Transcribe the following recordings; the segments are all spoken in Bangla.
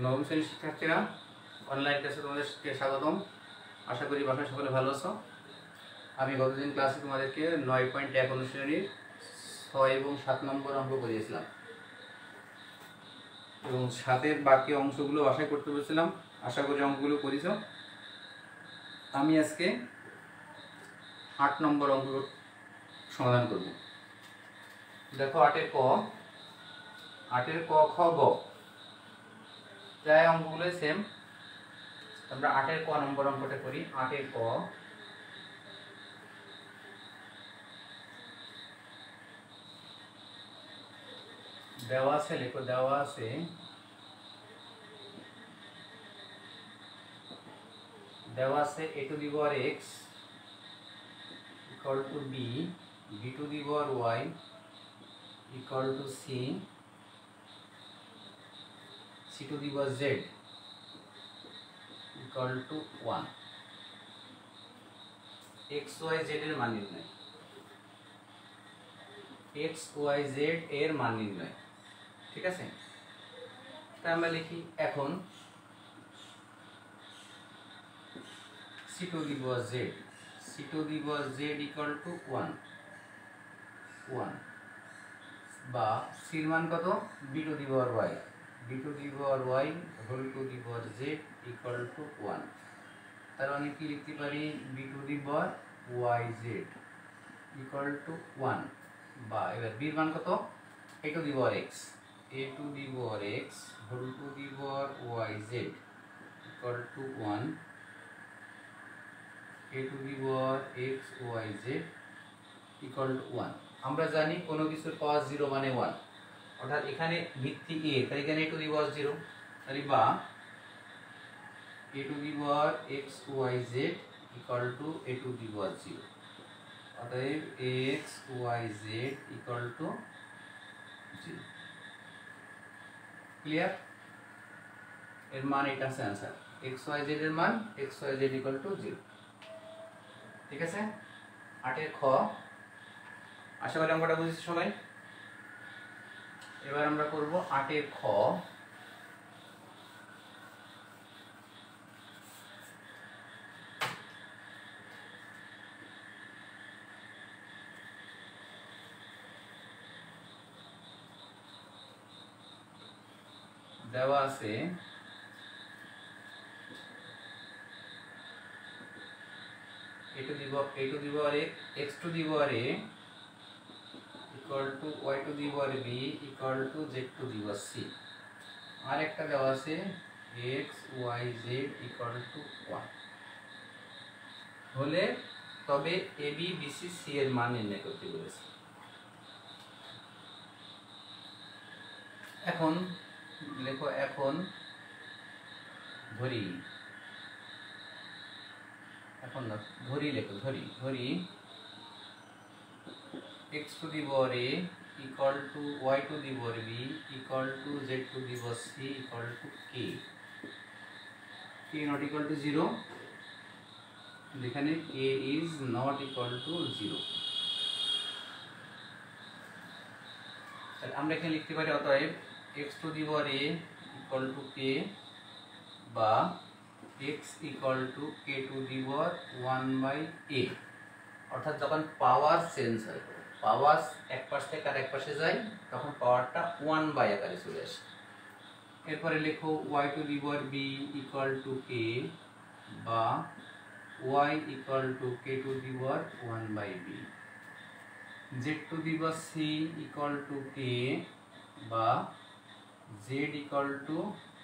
নবম শ্রেণীর শিক্ষার্থীরা, অনলাইন ক্লাসে তোমাদেরকে স্বাগতম। আশা করি বাসায় সকলে ভালো আছো। আমি গতদিন ক্লাসে তোমাদেরকে 9.1 অনুশ্রেণীর 6 এবং 7 নম্বর অঙ্ক করিয়েছিলাম এবং 7-এর বাকি অংশগুলো বাসায় করতে বলেছিলাম। আশা করি অঙ্কগুলো করেছ। আমি আজকে 8 নম্বর অঙ্ক সমাধান করব। দেখো 8-এর ক, 8-এর ক, খ, গ প্রায় অঙ্কগুলোই সেম। আমরা 8-এর ক নম্বর অঙ্কটা করি। 8-এর ক, দেওয়া আছে, লেখো দেওয়া আছে a to the power x equal to b, b to the power y equal to c, c to the power z equal to 1। x y z এর মান নির্ণয়, x y z এর মান নির্ণয়। ঠিক আছে, তাই আমরা লিখি এখন c to the power z, c to the power z equal to 1 বা c এর মান কত, b to the power y, b to the power y whole to the power z equal to 1। তার মানে কি লিখতে পারি, b to the power yz equal to 1 বা এবার b এর মান কত, a to the power x, a to the power x whole to the power yz equal to 1, a to the power x yz equal to 1। আমরা জানি কোনো কিছুর পাওয়ার 0 মানে 1, অর্থাৎ এখানে ভিত্তি a, তাই এখানে a to the power 0, তাহলে বা a to the power x yz equal to a to the power 0, অতএব x yz equal to 0। Clear? এর মান এটা আছে आंसर, x yz এর মান x yz equal to 0। ঠিক আছে, 8-এর খ। আশা করি অঙ্কটা বুঝেছি সবাই। এবার আমরা করব 8-এর খ। দেওয়া আছে a to the power x to the power a equal to y to the power b equal to z to the power c। আর একটা দেওয়া আছে x y z equal to 1 হলে তবে a b b c c এর মান নির্ণয় করতে বলেছে। এখন লেখো, এখন ধরি, এখন না ধরি লেখো, ধরি x to the power a equal to y to the power b equal to z to the power c equal to k not equal to 0, যেখানে k is not equal to 0। তাহলে আমরা এখানে লিখতে পারি অতএব x to the power a equal to k বা x equal to k to the power 1 by a, অর্থাৎ যখন পাওয়ার চেঞ্জ হয়, পাওয়ার এক পাশ থেকে আর এক পাশে যায়, তখন পাওয়ারটা 1 বাই আকারে চলে আসে। এরপরে লেখো y to the power b equal to k বা y equal to k to the power 1 by b, z to the power c equal to k বা z equal to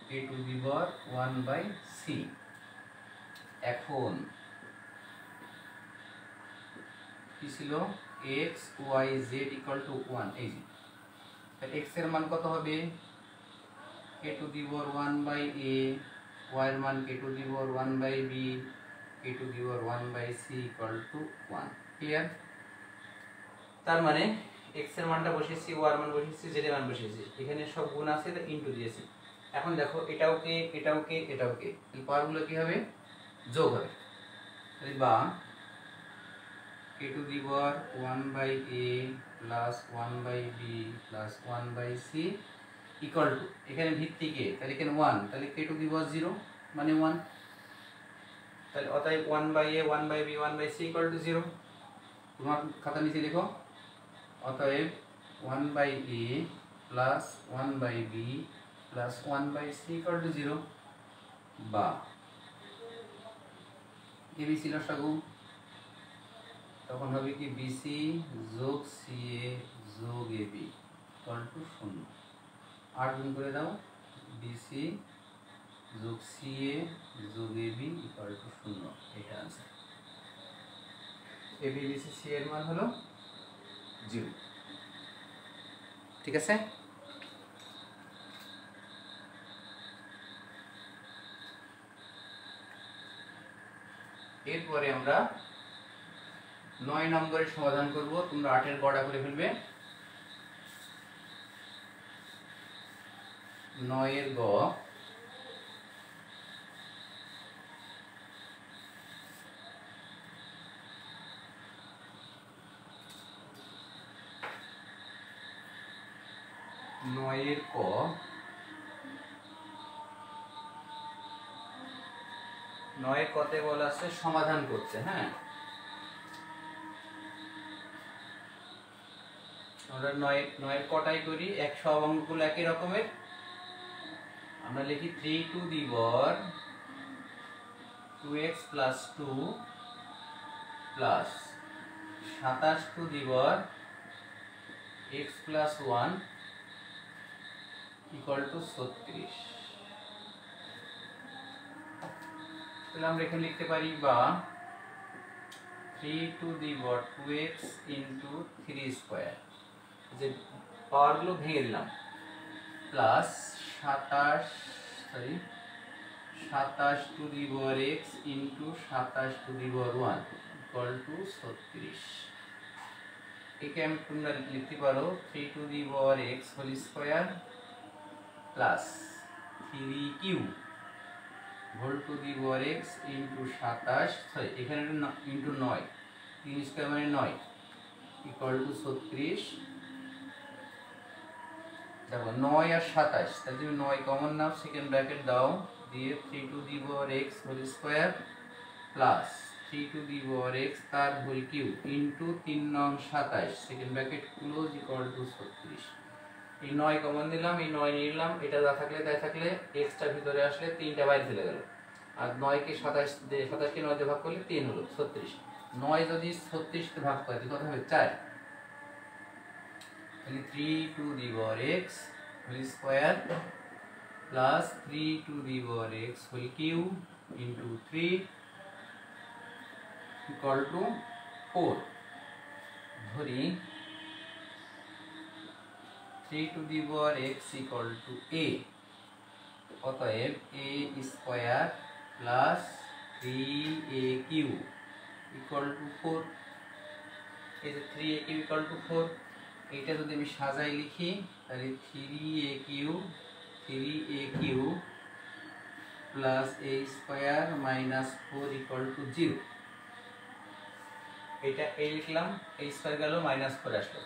k to the power 1 by c। এখন কি ছিল, x y z equal to 1, এই যে তাহলে x এর মান কত হবে, k to the power 1 by a, y এর মান k to the power 1 by b, k to the power 1 by c equal to 1। Clear? তার মানে x এর মানটা বসিয়েছি, y এর মান বসিয়েছি, z এর মান বসিয়েছি, এখানে সব গুণ আছে, তো ইনটু দিয়েছি। এখন দেখো এটাও কে, এটাও কে, এটাও কে, এই পাওয়ারগুলো কি হবে, যোগ হবে। তাহলে বা k to the power 1 by a plus 1 by b plus 1 by c equal to এখানে ভিত্তি কে, তাহলে এখানে 1, তাহলে কে টু দি পাওয়ার 0 মানে 1, তাহলে অতএব 1/a 1/b 1/c equal to 0। তোমার খাতা নিচে লিখো অতএব 1/a plus 1/b plus 1/c equal to 0 বা ABC লসাগু তখন হবে কি BC যোগ CA যোগ AB ইকুয়াল টু 0। 8 গুণ করে দাও, BC যোগ CA যোগ AB ইকুয়াল টু 0, এটা आंसर। AB BC C এর মান হলো 0, ঠিক আছে। এরপরে আমরা 9 নম্বরের সমাধান করব, তোমরা 8 এর গড়া করে ফেলবে। 9 এর গ, নয়ের ক, নয়ের কতে বলা আছে সমাধান করতে। হ্যাঁ, আমরা নয়ের কটাই করি, 100 অঙ্কগুলো একই রকমের। আমরা লিখি 3 to the power 2x plus 2 plus 27 to the power x plus 1 equal to 36। তাহলে আমরা এখানে লিখতে পারি বা 3 to the power 2x into 3 square, যে পাওয়ারগুলো ভেঙে দিলাম, plus 27 to the power x into 27 to the power 1 equal to 36। একে আমি তোমরা লিখতে পারো 3 to the power x whole square plus 3q whole two the power x into 27, এখানে ইন্টু 9, 3 স্কোয়ার মানে 9 ইকুয়াল টু 36। দেখো 9 আর 27, তাহলে তুমি 9 কমন নাও, সেকেন্ড ব্র্যাকেট দাও, দিয়ে 3 to the power x whole square plus 3 to the power x তার হোল কিউব ইন্টু 3 নং 27 second bracket close equal to 36। এই 9 কমন নিলাম, এই 9 নিয়ে নিলাম, এটা যা থাকলে তাই থাকলে, এক্সটা ভিতরে আসলে 3টা বাইরে চলে গেল, আর 9 কে 27 দিয়ে 27 কে 9 দিয়ে ভাগ করলে 3 হলো 36। 9 যদি 36 তে ভাগ করে কত হবে 4, তাহলে 3 to the power x whole square plus 3 to the power x whole cube into 3 equal to 4। ধরি 3 to the power x equal to a, অতএব a square plus 3a cube equal to 4। এই যে 3a কিউব ইকুয়াল টু 4, এইটা যদি আমি সাজাই লিখি তাহলে 3a cube plus a square minus 4 equal to 0। এটা a লিখলাম, a স্কয়ার গেল মাইনাস 4 আসলো।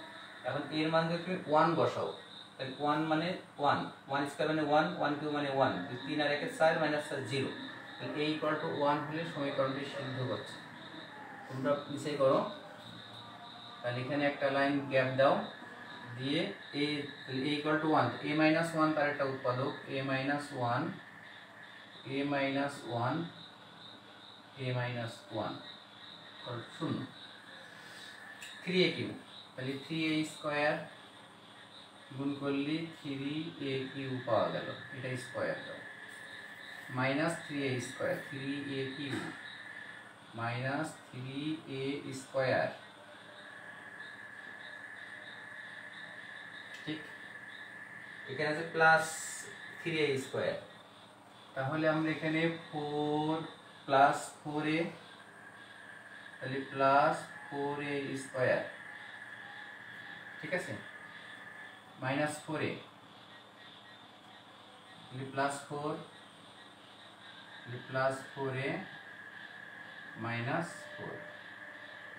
এখন এর মান যদি তুমি 1 বসাও, তাহলে 1 মানে 1, 1 স্কয়ার মানে 1, 1 কিউব মানে 1, 3 আর 1 4 মাইনাস 4 0, তাহলে a ইকুয়াল টু 1 হলে সমীকরণটি সিদ্ধ করছে। তোমরা নিচে করো, তাহলে এখানে একটা লাইন গ্যাপ দাও, দিয়ে a equal to 1, a minus 1 তার একটা উৎপাদক, a minus 1 a minus 1 a minus 1 0। 3a cube, তাহলে 3a স্কয়ার গুণ করলে 3a কিউব পাওয়া গেল, এটা স্কয়ার দাও, minus 3a square, 3a cube minus 3a square, ঠিক। এখানে আছে প্লাস 3a স্কয়ার, তাহলে আমরা এখানে 4 প্লাস 4a, তাহলে প্লাস 4a স্কয়ার, ঠিক আছে, মাইনাস 4a, তাহলে প্লাস 4, তাহলে plus 4a minus 4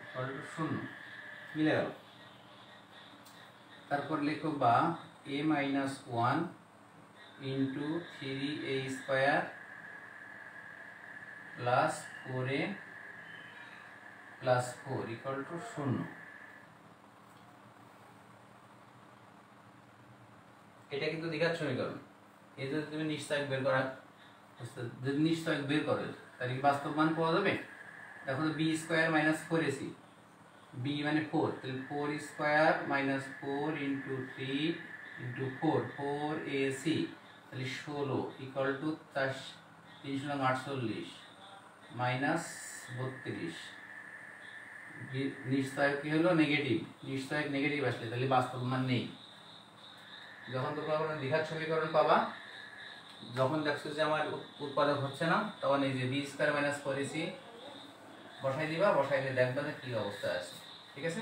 equal to 0, মিলে গেল। তারপর লিখো বা a minus 1 into 3a square plus 4a plus 4 equal to 0। এটা কিন্তু দ্বিঘাত সমীকরণ। এই যদি তুমি নিশ্চয়ক বের করা যদি নিশ্চয়ক বের করো তাহলে কি বাস্তব মান পাওয়া যাবে? দেখো তো b square minus 4ac, b মানে 4, তাহলে 4 square minus 4 into 3 into 4 4ac, তাহলে 16 ইকুয়াল টু 348 মাইনাস 32। নিশ্চয়ক কি হলো? নেগেটিভ। নিশ্চয়ক নেগেটিভ আসলে তাহলে বাস্তব মান নেই। যখন তোমরা কোনো দ্বিঘাত সমীকরণ পাবা, যখন দেখছো যে আমার উৎপাদক হচ্ছে না, তখন এই যে বি স্কয়ার মাইনাস 4ac বসাই দিবা, বসাইলে দেখবা যে কি অবস্থা আছে। ঠিক আছে,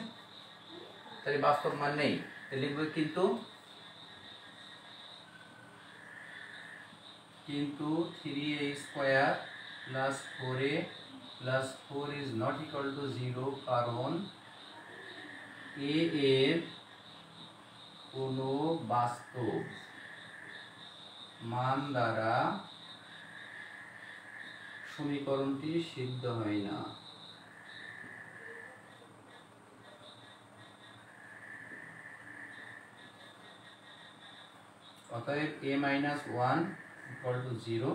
তাহলে বাস্তব মান নেই। তাহলে লিখবো কিন্তু 3a square plus 4a plus 4 is not equal to 0, কারণ a এর কোনো বাস্তব মান দ্বারা সমীকরণটি সিদ্ধ হয় না। অতএব a মাইনাস 1 ইকুয়াল টু 0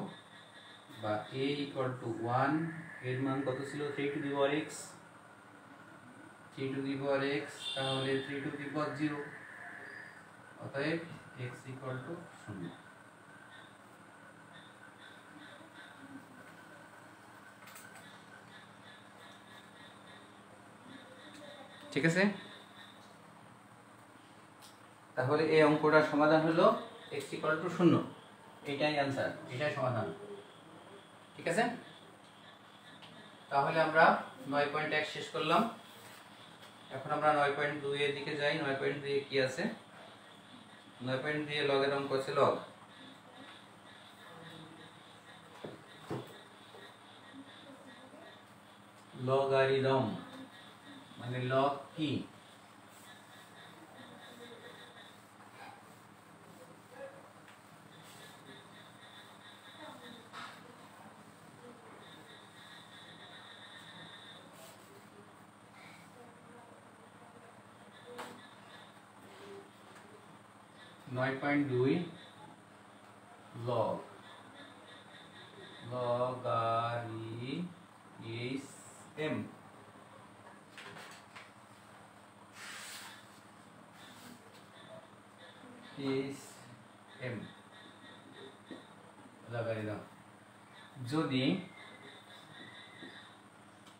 বা a ইকুয়াল টু 1 এর মান কত ছিল? 3 to the power x, 3 to the power x, তাহলে 3 টু দি পাওয়ার 0। অতএব x ইকুয়াল টু 0। ঠিক আছে, তাহলে এই অঙ্কটার সমাধান হলো x ইকুয়াল টু 0। এটাই आंसर, এটাই সমাধান। ঠিক আছে, তাহলে আমরা 9.1 শেষ করলাম। এখন আমরা 9.2 এর দিকে যাই। 9.2 এ কি আছে? 9.2 এ লগের অঙ্ক আছে লগ। লগারিদম মানে লগ কি? লগ লগারিদম লগারিদম যদি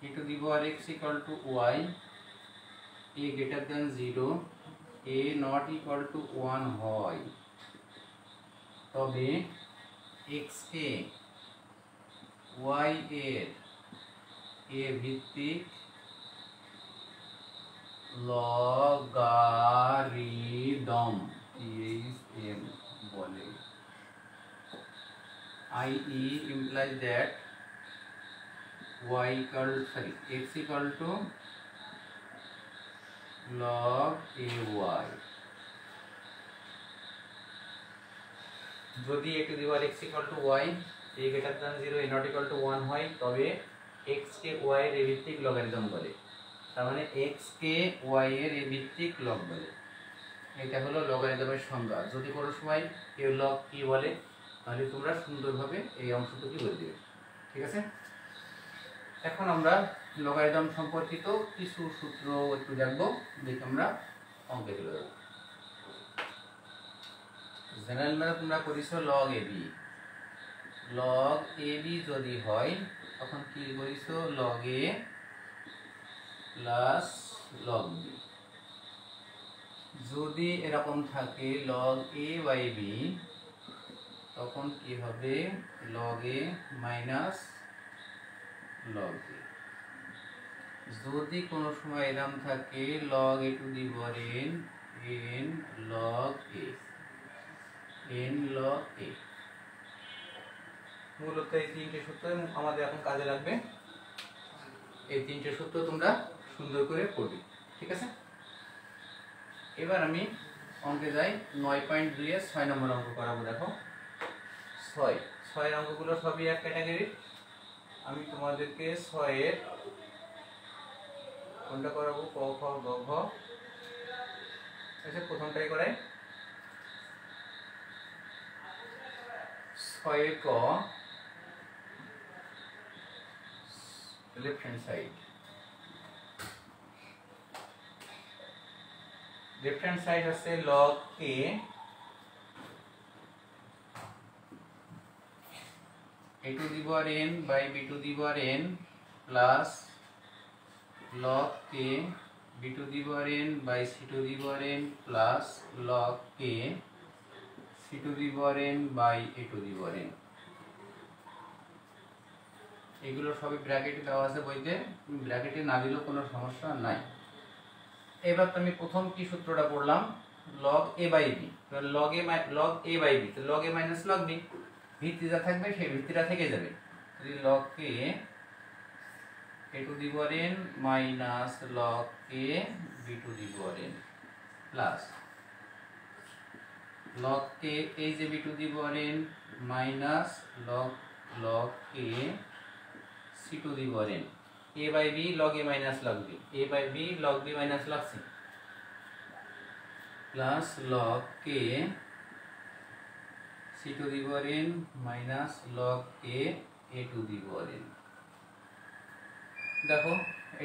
e to the power x equal to y, a greater than 0, a not equal to 1 হয়, তবে x কে y এর a ভিত্তিক লগারিদম বলে। i.e. implies that x equal to log ay। যদি a to the power x equal to y, a greater than 0, a not equal to 1 হয়, তবে x কে y এর ভিত্তিক লগারিদম বলে। তার মানে x কে y এর ভিত্তিক লগ বলে। এটা হলো লগারিদমের সংজ্ঞা। যদি কোনো সময় কেউ লগ কি বলে, তাহলে তোমরা সুন্দরভাবে এই অংশটুকু বলে দিবে। ঠিক আছে, এখন আমরা লগারিদম সম্পর্কিত কিছু সূত্র একটু দেখব, দেখে আমরা অঙ্কে চলে যাব। জেনারেল ম্যাথ তোমরা করেছো লগ এবি। লগ এবি যদি হয় তখন কি করেছো? লগ এ প্লাস লগ বি। যদি এরকম থাকে লগ এ বাই বি, তখন কি হবে? Log a minus log b. যদি কোনো সময় এরকম থাকে log a to the power n log a, n log a. মূলত এই তিনটে সূত্র আমাদের এখন কাজে লাগবে। এই তিনটে সূত্র তোমরা সুন্দর করে পড়বে। ঠিক আছে, এবার আমি অঙ্কে যাই। 9.2 এর 6 নম্বর অঙ্ক করাবো। দেখো 6 6 এর অঙ্কগুলো সবই এক ক্যাটাগরি। আমি তোমাদেরকে 6 এর কোনটা করাবো, ক খ গ ঘ। আচ্ছা প্রথমটাই করাই। 6 ক left hand side, left hand side হচ্ছে log a a to the power n by b to the power n plus log a b to the power n by c to the power n plus log a c to the power n by a to the power n। এগুলো সবই ব্র্যাকেটে দেওয়া আছে বইতে, ব্র্যাকেটে না দিলেও কোনো সমস্যা নাই। এবার আমি প্রথম কি সূত্রটা পড়লাম, log a by b, log a by b, তো log a minus log b, ভিত্তি যা থাকবে সেই ভিত্তিটা থেকে যাবে। log a to the power n minus log a b to the power n plus log a is a b to the power n minus log a c to the power n, a by b log a minus log b, a by b log b minus log c plus log k c to the power n minus log a to the power n। দেখো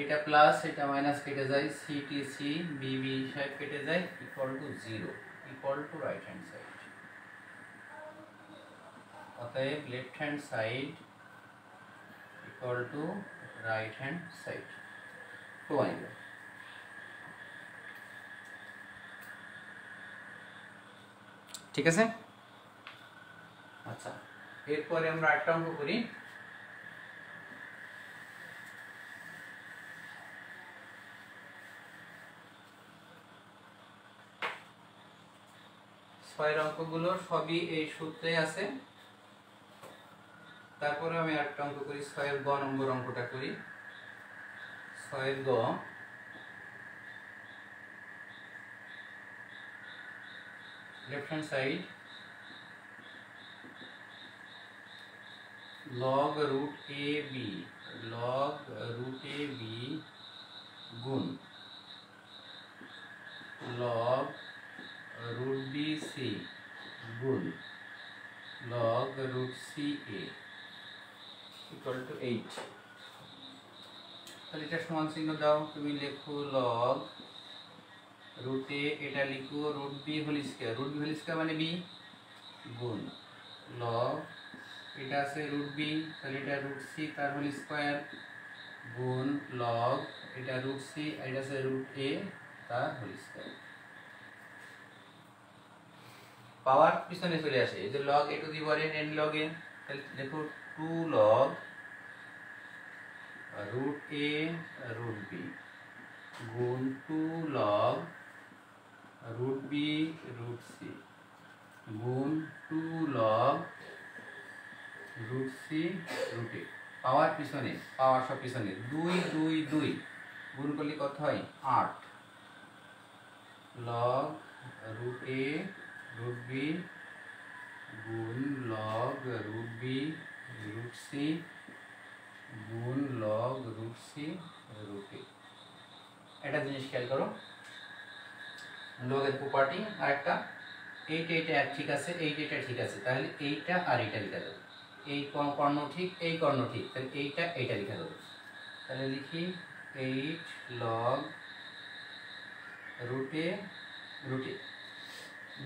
এটা প্লাস এটা মাইনাস কেটে যায়, c t c b b সব কেটে যায়, equal to 0, equal to right hand side. অতএব left hand side equal to right hand side প্রমাণিত। ঠিক আছে। আচ্ছা এরপরে আমরা একটা অঙ্ক করি। ছয়ের অঙ্কগুলো সবই এই সূত্রে আছে। তারপরে আমি একটা অঙ্ক করি, 6 গ নম্বর অঙ্কটা করি। 6 গ left hand side log root a b, log root a b গুণ log root b c গুণ log root c a equal to 8। তাহলে এটা সমান চিহ্ন দাও, তুমি লেখো log root a, এটা লিখো root b whole square, root b whole square মানে b গুণ log এটা আছে root b, তাহলে এটা root c তার হোল স্কয়ার গুণ log এটা root c, এটা আছে root a তার হোল স্কয়ার। পাওয়ার পিছনে চলে আসে, এই যে log a to the power n log a, তাহলে দেখো 2 log root a root b গুণ 2 log root b root c গুণ 2 log root c root a। পাওয়ার পিছনে, পাওয়ার সব পিছনে 2 2 2 গুণ করলে কত হয় 8 log root a root b গুণ log root b root c গুণ log root c root a। একটা জিনিস খেয়াল করো, লগের প্রপার্টি আরেকটা, এইটা এক ঠিক আছে, এইটা ঠিক আছে, তাহলে এইটা আর এইটা লেখা যাবে, এই কর্ণ ঠিক এই কর্ণ ঠিক, তাহলে এইটা লেখা যাবে। তাহলে লিখি 8 log root a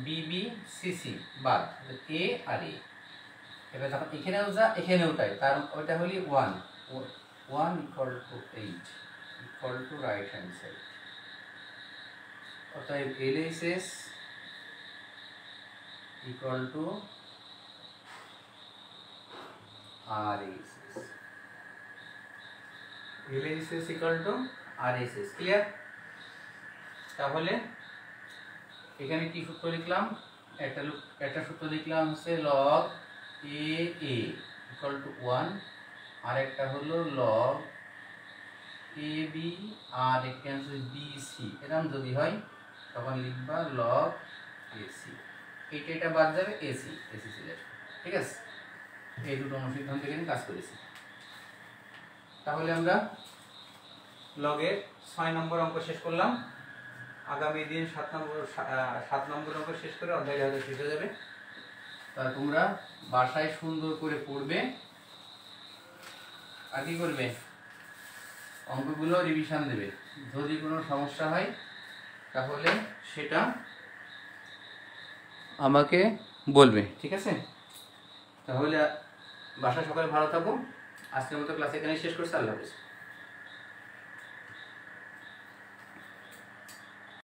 b b c c বাদ a আর a। এবার যখন এখানেও যা এখানেও তাই, তার ওইটা হলি 1 equal two 8 equal to right hand side. অতএব LHS equal to RHS, LHS equal to RHS। Clear? তাহলে এখানে কি সূত্র লিখলাম, একটা সূত্র লিখলাম হচ্ছে log a ইকুয়াল টু 1, আর একটা হলো log a b আর একটা হচ্ছে b c, এরকম যদি হয় তখন লিখবা log a c, এটা বাদ যাবে ac চলে আসবে। ঠিক আছে। এই দুটো অনুসিদ্ধান্ত থেকে কাজ করেছি। তাহলে আমরা লগের 6 নম্বর অঙ্ক শেষ করলাম। আগামী দিন 7 নম্বর অঙ্ক শেষ করে অধ্যায় হয়তো শেষ হয়ে যাবে। তা তোমরা বাসায় সুন্দর করে পড়বে আর কি করবে, অঙ্কগুলো রিভিশন দেবে। যদি কোনো সমস্যা হয় তাহলে সেটা আমাকে বলবে, ঠিক আছে? তাহলে বাসায় সকালে ভালো থাকো। আজকের মতো ক্লাস এখানে শেষ করছি। আল্লাহ হাফেজ।